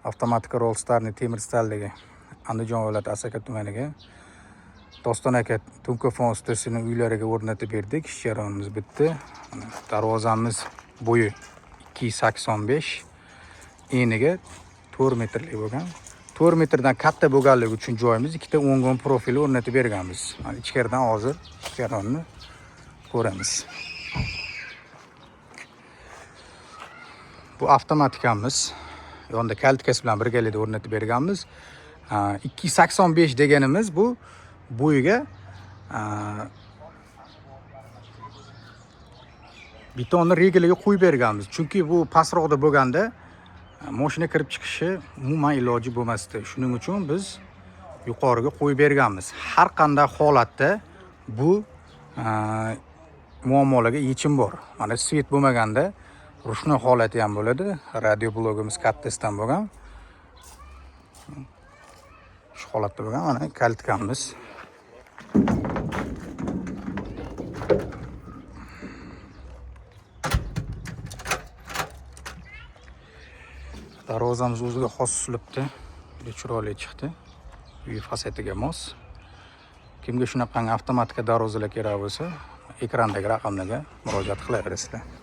Avtomatik Rollstarning temir staldagi Andijon viloyati Asaka tumaniga Doston aka Tunko'fon ustasining uylariga o'rnatib berdik. Ish jarayonimiz bitdi. Darvozamiz bo'yi 285, eniga 4 metrlik bo'lgan. 4 metrdan katta bo'lganligi uchun joyimiz ikkita o'ngon profil o'rnatib berganmiz. Mana ichkaridan hozir jarayonni ko'ramiz. Bu avtomatikamiz. Yonda kaltkasi bilan birgalikda o'rnatib berganmiz. 285 deganimiz bu bo'yiga betonni regaliga qo'yib berganmiz. Chunki bu pastroqda bo'lganda mashina kirib chiqishi umuman iloji bo'lmasdi. Shuning uchun biz yuqoriga qo'yib berganmiz. Har qanday holatda bu muammolarga yechim bor. Mana svet bo'lmaganda rushnoy holati ham bo'ladi. Radio blogimiz kattasidan bo'lgan. Shu holatda bo'lgan mana kaltkamiz. Darvozamiz o'ziga xos uslubda chiroyli chiqdi. Uy fasadiga mos. Kimga shunaqangi avtomatik darvozalar kerak bo'lsa, ekrandagi raqamlarga murojaat qilaverasizlar.